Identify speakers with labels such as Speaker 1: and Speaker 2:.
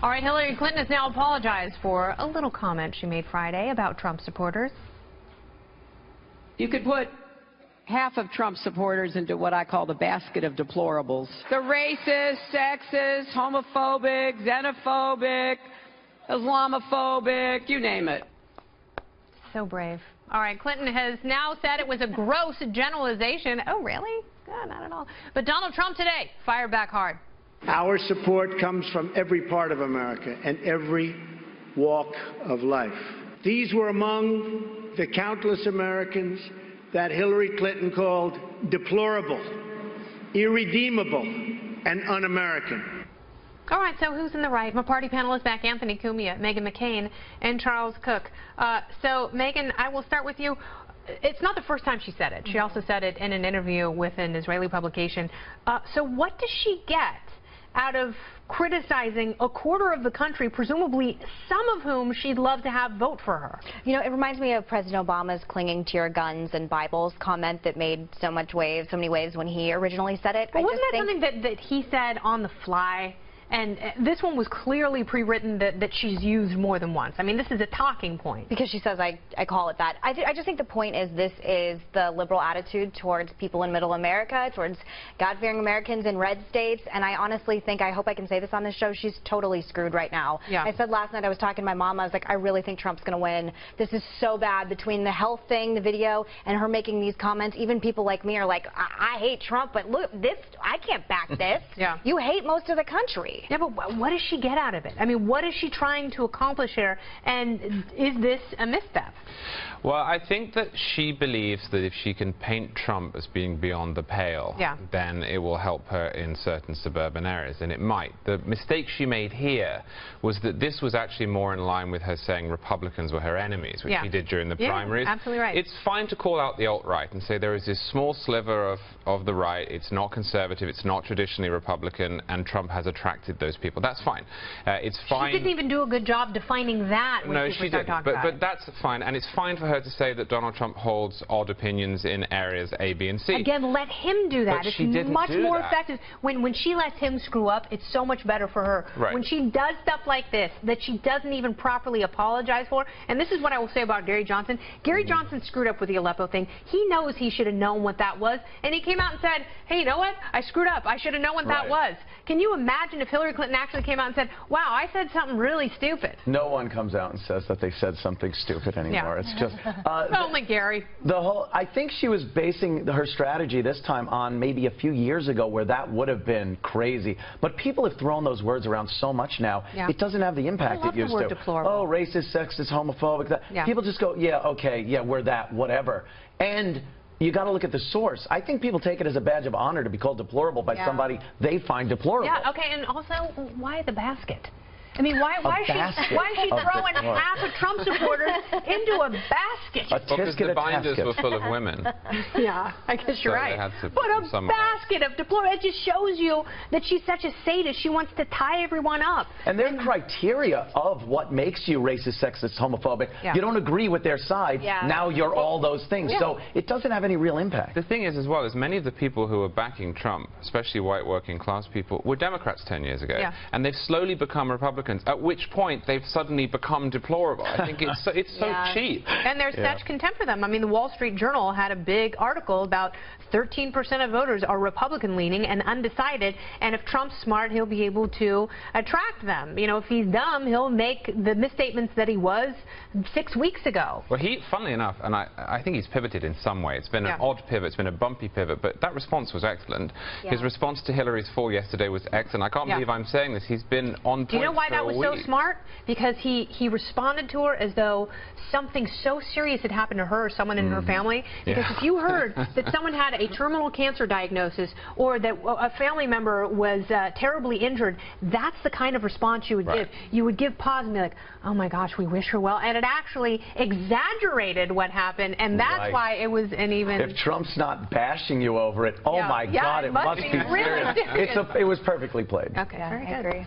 Speaker 1: All right, Hillary Clinton has now apologized for a little comment she made Friday about Trump supporters.
Speaker 2: You could put half of Trump supporters into what I call the basket of deplorables. The racist, sexist, homophobic, xenophobic, Islamophobic, you name it.
Speaker 1: So brave. All right, Clinton has now said it was a gross generalization. Oh, really? Not at all. But Donald Trump today fired back hard.
Speaker 3: Our support comes from every part of America and every walk of life. These were among the countless Americans that Hillary Clinton called deplorable, irredeemable, and un-American.
Speaker 1: All right, so who's in the right? My party panelists back, Anthony Cumia, Meghan McCain, and Charles Cooke. So, Meghan, I will start with you. It's not the first time she said it. She also said it in an interview with an Israeli publication. So what does she get out of criticizing a quarter of the country, presumably some of whom she'd love to have vote for her?
Speaker 4: You know, it reminds me of President Obama's clinging to your guns and Bibles comment that made so many waves when he originally said it.
Speaker 1: But wasn't that something that he said on the fly? And this one was clearly pre-written that she's used more than once. I mean, this is a talking point.
Speaker 4: Because she says, I call it that. I just think the point is this is the liberal attitude towards people in middle America, towards God-fearing Americans in red states. And I honestly think, I hope I can say this on this show, she's totally screwed right now. Yeah. I said last night, I was talking to my mom, I was like, I really think Trump's going to win. This is so bad between the health thing, the video, and her making these comments. Even people like me are like, I hate Trump, but look, this, I can't back this. Yeah. You hate most of the country.
Speaker 1: Yeah, but what does she get out of it? I mean, what is she trying to accomplish here? And is this a misstep?
Speaker 5: Well, I think that she believes that if she can paint Trump as being beyond the pale, then it will help her in certain suburban areas, and it might. The mistake she made here was that this was actually more in line with her saying Republicans were her enemies, which she did during the primaries.
Speaker 1: Absolutely right.
Speaker 5: It's fine to call out the alt-right and say there is this small sliver of the right, it's not conservative, it's not traditionally Republican, and Trump has attracted those people. That's fine. It's fine.
Speaker 1: She didn't even do a good job defining that when
Speaker 5: no, she didn't. But that's fine, and it's fine for her to say that Donald Trump holds odd opinions in areas A, B, and C.
Speaker 1: Again, let him do that.
Speaker 5: But she didn't
Speaker 1: much
Speaker 5: do
Speaker 1: more
Speaker 5: that.
Speaker 1: effective. When she lets him screw up, it's so much better for her.
Speaker 5: Right.
Speaker 1: When she does stuff like this that she doesn't even properly apologize for, and this is what I will say about Gary Johnson. Gary Johnson screwed up with the Aleppo thing. He knows he should have known what that was, and he came out and said, hey, you know what? I screwed up. I should have known what that was. Can you imagine if Hillary Clinton actually came out and said, wow, I said something really stupid?
Speaker 6: No one comes out and says that they said something stupid anymore. It's just
Speaker 1: only Gary.
Speaker 6: I think she was basing her strategy this time on maybe a few years ago where that would have been crazy. But people have thrown those words around so much now, it doesn't have the impact it used to.
Speaker 1: Deplorable.
Speaker 6: Oh, racist, sexist, homophobic. People just go, yeah, okay, yeah, we're that, whatever. And you got to look at the source. I think people take it as a badge of honor to be called deplorable by somebody they find deplorable.
Speaker 1: Yeah, okay, and also, why the basket? I mean, why is she throwing half of Trump supporters into a basket?
Speaker 5: Because the binders were full of women.
Speaker 1: Yeah, I guess you're right. But a basket of deplorables, it just shows you that she's such a sadist. She wants to tie everyone up.
Speaker 6: And their criteria of what makes you racist, sexist, homophobic, you don't agree with their side, now you're all those things. So it doesn't have any real impact.
Speaker 5: The thing is, as well, is many of the people who are backing Trump, especially white working class people, were Democrats 10 years ago. And they've slowly become Republicans. At which point they've suddenly become deplorable. I think it's so cheap.
Speaker 1: And there's such contempt for them. I mean, the Wall Street Journal had a big article about 13% of voters are Republican-leaning and undecided, and if Trump's smart, he'll be able to attract them. You know, if he's dumb, he'll make the misstatements that he was 6 weeks ago.
Speaker 5: Well, funnily enough, and I think he's pivoted in some way. It's been an odd pivot, it's been a bumpy pivot, but that response was excellent. His response to Hillary's fall yesterday was excellent. I can't believe I'm saying this. He's been on point.
Speaker 1: Do you know why that was so smart? Because he responded to her as though something so serious had happened to her or someone in her family. Because if you heard that someone had a terminal cancer diagnosis or that a family member was terribly injured, that's the kind of response you would give. You would give pause and be like, oh my gosh, we wish her well. And it actually exaggerated what happened, and that's why it was an even...
Speaker 6: If Trump's not bashing you over it, oh my God, it must be
Speaker 1: really serious.
Speaker 6: It was perfectly played.
Speaker 1: Okay, very good. I agree.